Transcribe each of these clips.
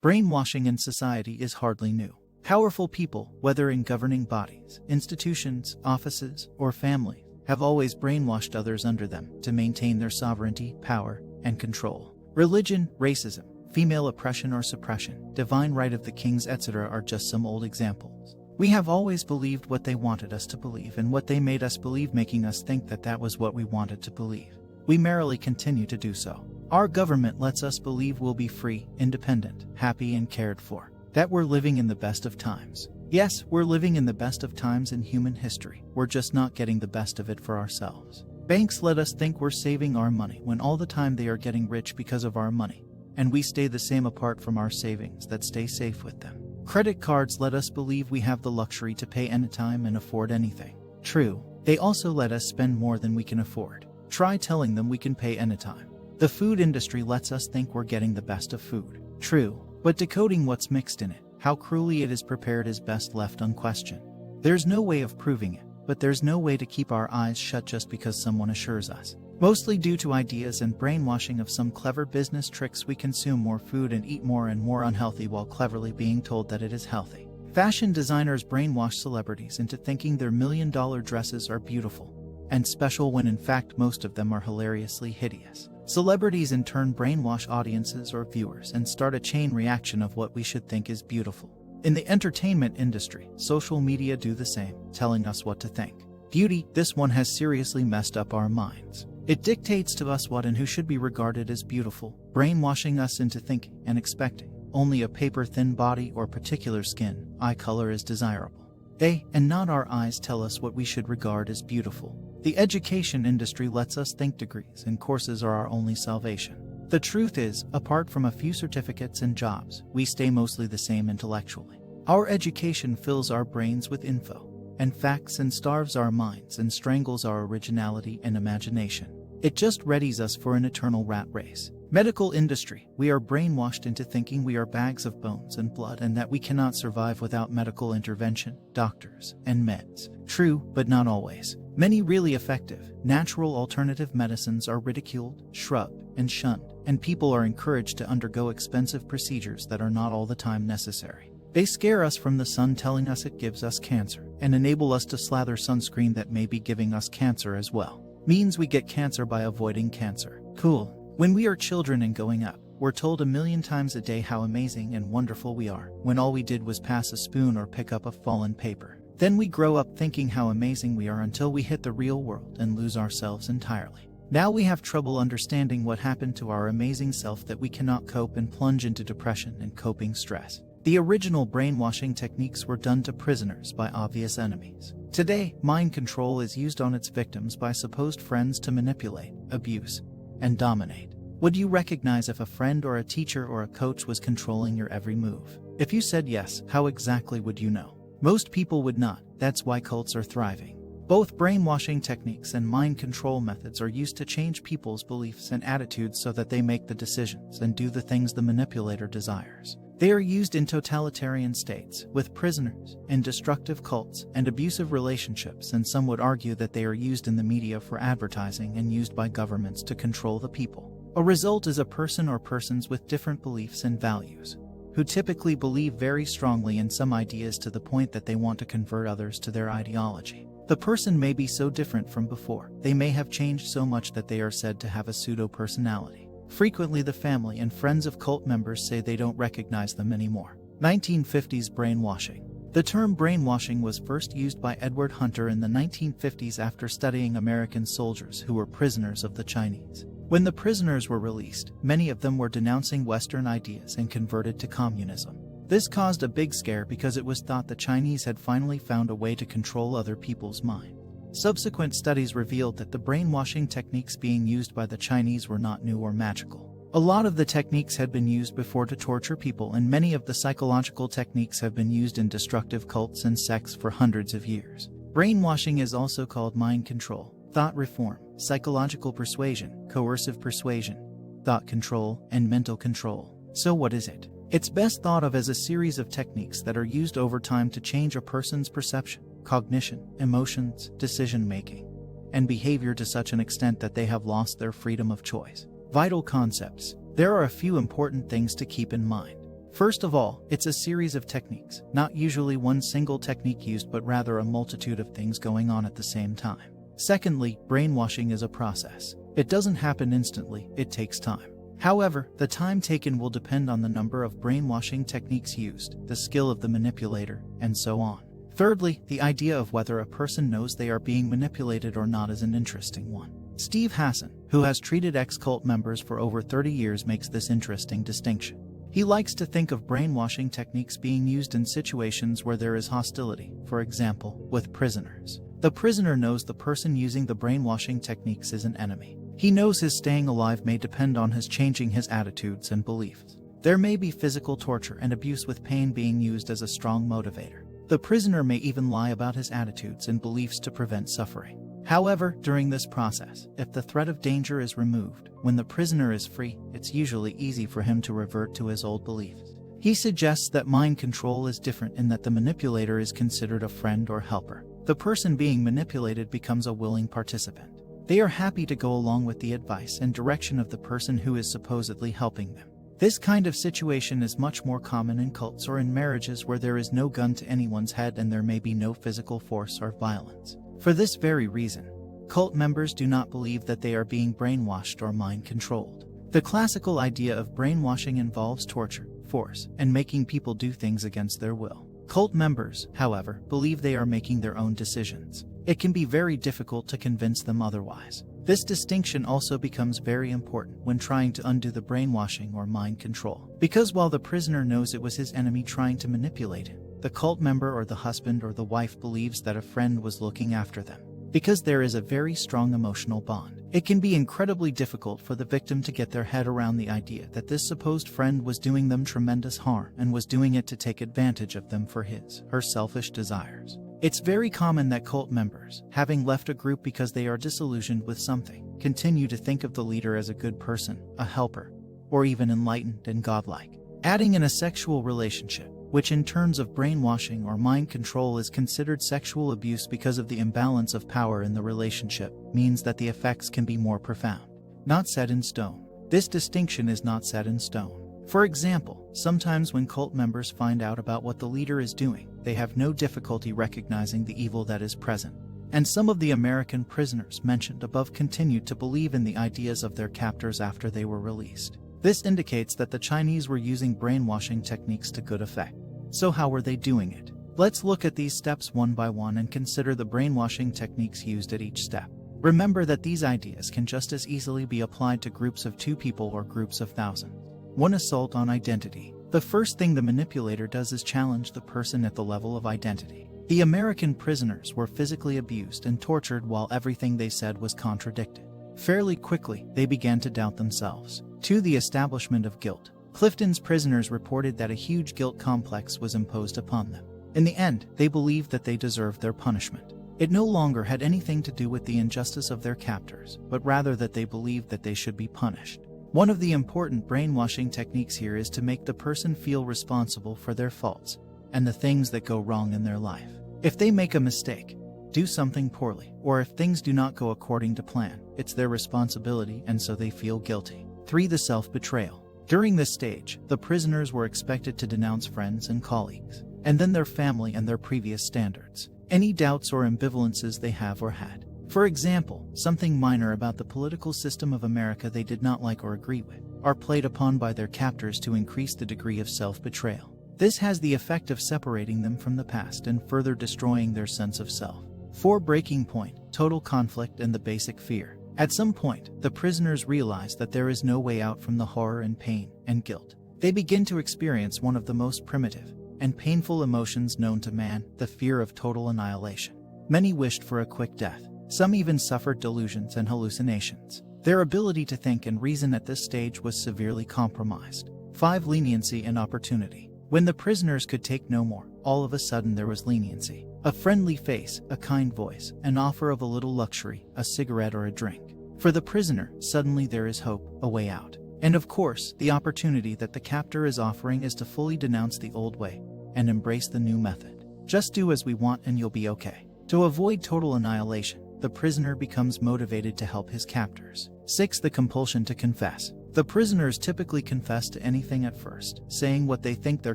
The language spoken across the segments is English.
Brainwashing in society is hardly new. Powerful people, whether in governing bodies, institutions, offices, or families, have always brainwashed others under them to maintain their sovereignty, power, and control. Religion, racism, female oppression or suppression, divine right of the kings, etc. are just some old examples. We have always believed what they wanted us to believe and what they made us believe, making us think that that was what we wanted to believe. We merrily continue to do so. Our government lets us believe we'll be free, independent, happy, and cared for. That we're living in the best of times. Yes, we're living in the best of times in human history. We're just not getting the best of it for ourselves. Banks let us think we're saving our money when all the time they are getting rich because of our money. And we stay the same apart from our savings that stay safe with them. Credit cards let us believe we have the luxury to pay anytime and afford anything. True, they also let us spend more than we can afford. Try telling them we can pay anytime. The food industry lets us think we're getting the best of food. True, but decoding what's mixed in it, how cruelly it is prepared, is best left unquestioned. There's no way of proving it, but there's no way to keep our eyes shut just because someone assures us. Mostly due to ideas and brainwashing of some clever business tricks, we consume more food and eat more and more unhealthy while cleverly being told that it is healthy. Fashion designers brainwash celebrities into thinking their million-dollar dresses are beautiful and special when in fact most of them are hilariously hideous. Celebrities in turn brainwash audiences or viewers and start a chain reaction of what we should think is beautiful. In the entertainment industry, social media do the same, telling us what to think. Beauty, this one has seriously messed up our minds. It dictates to us what and who should be regarded as beautiful, brainwashing us into thinking and expecting only a paper-thin body or particular skin, eye color is desirable. They, and not our eyes, tell us what we should regard as beautiful. The education industry lets us think degrees and courses are our only salvation. The truth is, apart from a few certificates and jobs, we stay mostly the same intellectually. Our education fills our brains with info and facts and starves our minds and strangles our originality and imagination. It just readies us for an eternal rat race. Medical industry, we are brainwashed into thinking we are bags of bones and blood and that we cannot survive without medical intervention, doctors, and meds. True, but not always. Many really effective, natural alternative medicines are ridiculed, shrugged, and shunned, and people are encouraged to undergo expensive procedures that are not all the time necessary. They scare us from the sun, telling us it gives us cancer, and enable us to slather sunscreen that may be giving us cancer as well. Means we get cancer by avoiding cancer. Cool. When we are children and going up, we're told a million times a day how amazing and wonderful we are, when all we did was pass a spoon or pick up a fallen paper. Then we grow up thinking how amazing we are until we hit the real world and lose ourselves entirely. Now we have trouble understanding what happened to our amazing self that we cannot cope and plunge into depression and coping stress. The original brainwashing techniques were done to prisoners by obvious enemies. Today, mind control is used on its victims by supposed friends to manipulate, abuse, and dominate. Would you recognize if a friend or a teacher or a coach was controlling your every move? If you said yes, how exactly would you know? Most people would not. That's why cults are thriving. Both brainwashing techniques and mind control methods are used to change people's beliefs and attitudes so that they make the decisions and do the things the manipulator desires. They are used in totalitarian states, with prisoners, in destructive cults, and abusive relationships, and some would argue that they are used in the media for advertising and used by governments to control the people. A result is a person or persons with different beliefs and values, who typically believe very strongly in some ideas to the point that they want to convert others to their ideology. The person may be so different from before, they may have changed so much that they are said to have a pseudo-personality. Frequently the family and friends of cult members say they don't recognize them anymore. 1950s brainwashing. The term brainwashing was first used by Edward Hunter in the 1950s after studying American soldiers who were prisoners of the Chinese. When the prisoners were released, many of them were denouncing Western ideas and converted to communism. This caused a big scare because it was thought the Chinese had finally found a way to control other people's mind. Subsequent studies revealed that the brainwashing techniques being used by the Chinese were not new or magical. A lot of the techniques had been used before to torture people, and many of the psychological techniques have been used in destructive cults and sects for hundreds of years. Brainwashing is also called mind control, thought reform, psychological persuasion, coercive persuasion, thought control, and mental control. So what is it? It's best thought of as a series of techniques that are used over time to change a person's perception, cognition, emotions, decision-making, and behavior to such an extent that they have lost their freedom of choice. Vital concepts. There are a few important things to keep in mind. First of all, it's a series of techniques, not usually one single technique used but rather a multitude of things going on at the same time. Secondly, brainwashing is a process. It doesn't happen instantly, it takes time. However, the time taken will depend on the number of brainwashing techniques used, the skill of the manipulator, and so on. Thirdly, the idea of whether a person knows they are being manipulated or not is an interesting one. Steve Hassan, who has treated ex-cult members for over 30 years, makes this interesting distinction. He likes to think of brainwashing techniques being used in situations where there is hostility, for example, with prisoners. The prisoner knows the person using the brainwashing techniques is an enemy. He knows his staying alive may depend on his changing his attitudes and beliefs. There may be physical torture and abuse with pain being used as a strong motivator. The prisoner may even lie about his attitudes and beliefs to prevent suffering. However, during this process, if the threat of danger is removed, when the prisoner is free, it's usually easy for him to revert to his old beliefs. He suggests that mind control is different in that the manipulator is considered a friend or helper. The person being manipulated becomes a willing participant. They are happy to go along with the advice and direction of the person who is supposedly helping them. This kind of situation is much more common in cults or in marriages where there is no gun to anyone's head and there may be no physical force or violence. For this very reason, cult members do not believe that they are being brainwashed or mind-controlled. The classical idea of brainwashing involves torture, force, and making people do things against their will. Cult members, however, believe they are making their own decisions. It can be very difficult to convince them otherwise. This distinction also becomes very important when trying to undo the brainwashing or mind control. Because while the prisoner knows it was his enemy trying to manipulate him, the cult member or the husband or the wife believes that a friend was looking after them. Because there is a very strong emotional bond, it can be incredibly difficult for the victim to get their head around the idea that this supposed friend was doing them tremendous harm and was doing it to take advantage of them for her selfish desires. It's very common that cult members, having left a group because they are disillusioned with something, continue to think of the leader as a good person, a helper, or even enlightened and godlike. Adding in a sexual relationship, which in terms of brainwashing or mind control is considered sexual abuse because of the imbalance of power in the relationship, means that the effects can be more profound. Not set in stone. This distinction is not set in stone. For example, sometimes when cult members find out about what the leader is doing, they have no difficulty recognizing the evil that is present. And some of the American prisoners mentioned above continued to believe in the ideas of their captors after they were released. This indicates that the Chinese were using brainwashing techniques to good effect. So how were they doing it? Let's look at these steps one by one and consider the brainwashing techniques used at each step. Remember that these ideas can just as easily be applied to groups of 2 people or groups of thousands. 1. Assault on identity. The first thing the manipulator does is challenge the person at the level of identity. The American prisoners were physically abused and tortured while everything they said was contradicted. Fairly quickly, they began to doubt themselves. 2. The establishment of guilt. Clifton's prisoners reported that a huge guilt complex was imposed upon them. In the end, they believed that they deserved their punishment. It no longer had anything to do with the injustice of their captors, but rather that they believed that they should be punished. One of the important brainwashing techniques here is to make the person feel responsible for their faults and the things that go wrong in their life. If they make a mistake, do something poorly, or if things do not go according to plan, it's their responsibility and so they feel guilty. 3. The self-betrayal. During this stage, the prisoners were expected to denounce friends and colleagues, and then their family and their previous standards, any doubts or ambivalences they have or had. For example, something minor about the political system of America they did not like or agree with, are played upon by their captors to increase the degree of self-betrayal. This has the effect of separating them from the past and further destroying their sense of self. 4. Breaking point, total conflict and the basic fear. At some point, the prisoners realize that there is no way out from the horror and pain and guilt. They begin to experience one of the most primitive and painful emotions known to man, the fear of total annihilation. Many wished for a quick death. Some even suffered delusions and hallucinations. Their ability to think and reason at this stage was severely compromised. 5. Leniency and opportunity. When the prisoners could take no more, all of a sudden there was leniency. A friendly face, a kind voice, an offer of a little luxury, a cigarette or a drink. For the prisoner, suddenly there is hope, a way out. And of course, the opportunity that the captor is offering is to fully denounce the old way and embrace the new method. Just do as we want and you'll be okay. To avoid total annihilation, the prisoner becomes motivated to help his captors. 6. The compulsion to confess. The prisoners typically confess to anything at first, saying what they think their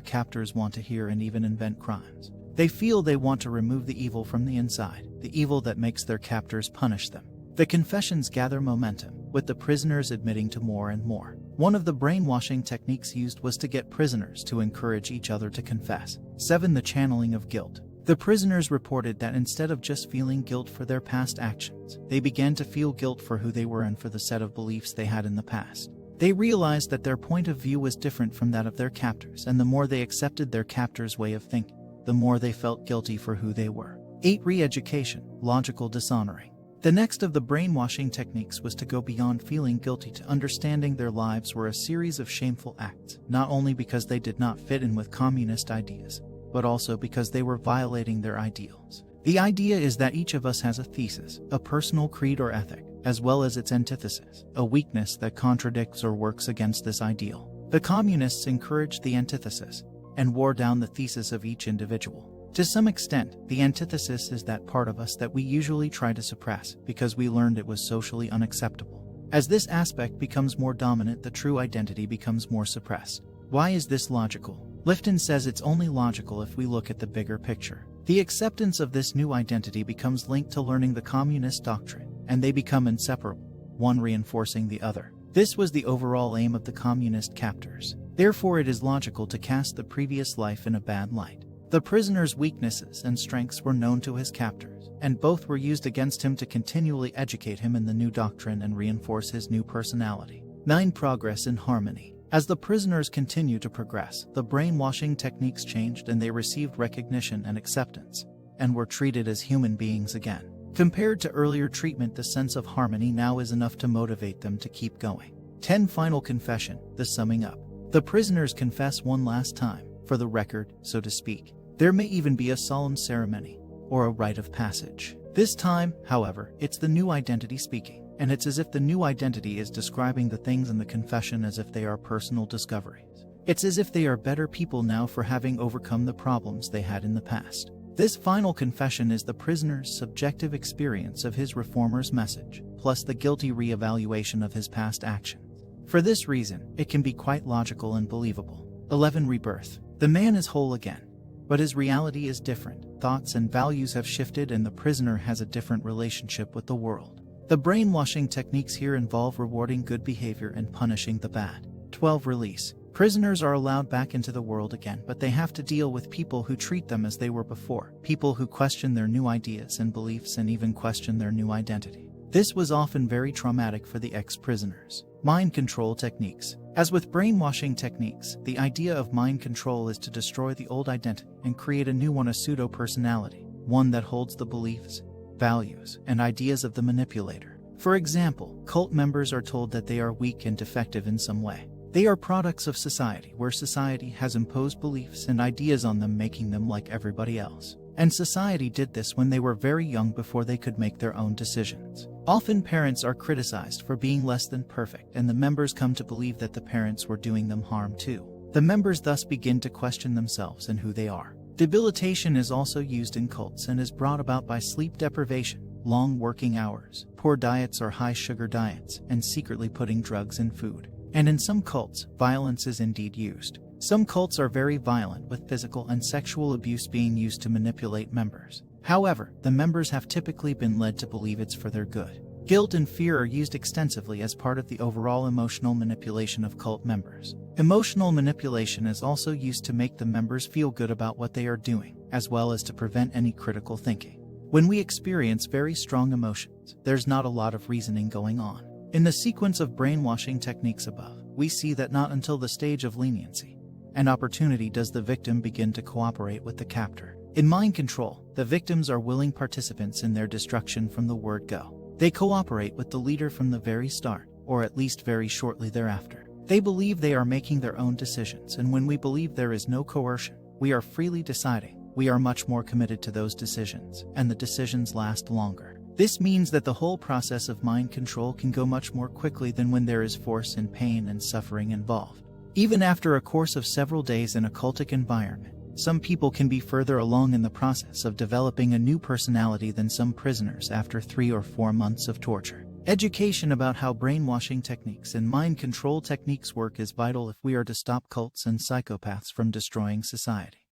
captors want to hear and even invent crimes. They feel they want to remove the evil from the inside, the evil that makes their captors punish them. The confessions gather momentum, with the prisoners admitting to more and more. One of the brainwashing techniques used was to get prisoners to encourage each other to confess. 7. The channeling of guilt. The prisoners reported that instead of just feeling guilt for their past actions, they began to feel guilt for who they were and for the set of beliefs they had in the past. They realized that their point of view was different from that of their captors, and the more they accepted their captors' way of thinking, the more they felt guilty for who they were. 8. Re-education, logical dishonoring. The next of the brainwashing techniques was to go beyond feeling guilty to understanding their lives were a series of shameful acts, not only because they did not fit in with communist ideas, but also because they were violating their ideals. The idea is that each of us has a thesis, a personal creed or ethic, as well as its antithesis, a weakness that contradicts or works against this ideal. The communists encouraged the antithesis and wore down the thesis of each individual. To some extent, the antithesis is that part of us that we usually try to suppress because we learned it was socially unacceptable. As this aspect becomes more dominant, the true identity becomes more suppressed. Why is this logical? Lifton says it's only logical if we look at the bigger picture. The acceptance of this new identity becomes linked to learning the communist doctrine, and they become inseparable, one reinforcing the other. This was the overall aim of the communist captors. Therefore, it is logical to cast the previous life in a bad light. The prisoner's weaknesses and strengths were known to his captors, and both were used against him to continually educate him in the new doctrine and reinforce his new personality. 9. Progress in harmony. As the prisoners continued to progress, the brainwashing techniques changed and they received recognition and acceptance, and were treated as human beings again. Compared to earlier treatment, the sense of harmony now is enough to motivate them to keep going. 10. Final confession, the summing up. The prisoners confess one last time, for the record, so to speak. There may even be a solemn ceremony, or a rite of passage. This time, however, it's the new identity speaking, and it's as if the new identity is describing the things in the confession as if they are personal discoveries. It's as if they are better people now for having overcome the problems they had in the past. This final confession is the prisoner's subjective experience of his reformer's message, plus the guilty re-evaluation of his past actions. For this reason, it can be quite logical and believable. 11. Rebirth. The man is whole again, but his reality is different. Thoughts and values have shifted and the prisoner has a different relationship with the world. The brainwashing techniques here involve rewarding good behavior and punishing the bad. 12. Release. Prisoners are allowed back into the world again, but they have to deal with people who treat them as they were before, people who question their new ideas and beliefs and even question their new identity. This was often very traumatic for the ex-prisoners. Mind control techniques. As with brainwashing techniques, the idea of mind control is to destroy the old identity and create a new one, a pseudo-personality, one that holds the beliefs, values, and ideas of the manipulator. For example, cult members are told that they are weak and defective in some way. They are products of society, where society has imposed beliefs and ideas on them, making them like everybody else. And society did this when they were very young, before they could make their own decisions. Often parents are criticized for being less than perfect, and the members come to believe that the parents were doing them harm too. The members thus begin to question themselves and who they are. Debilitation is also used in cults and is brought about by sleep deprivation, long working hours, poor diets or high sugar diets, and secretly putting drugs in food. And in some cults, violence is indeed used. Some cults are very violent, with physical and sexual abuse being used to manipulate members. However, the members have typically been led to believe it's for their good. Guilt and fear are used extensively as part of the overall emotional manipulation of cult members. Emotional manipulation is also used to make the members feel good about what they are doing, as well as to prevent any critical thinking. When we experience very strong emotions, there's not a lot of reasoning going on. In the sequence of brainwashing techniques above, we see that not until the stage of leniency and opportunity does the victim begin to cooperate with the captor. In mind control, the victims are willing participants in their destruction from the word go. They cooperate with the leader from the very start, or at least very shortly thereafter. They believe they are making their own decisions, and when we believe there is no coercion, we are freely deciding, we are much more committed to those decisions, and the decisions last longer. This means that the whole process of mind control can go much more quickly than when there is force and pain and suffering involved. Even after a course of several days in a cultic environment, some people can be further along in the process of developing a new personality than some prisoners after 3 or 4 months of torture. Education about how brainwashing techniques and mind control techniques work is vital if we are to stop cults and psychopaths from destroying society.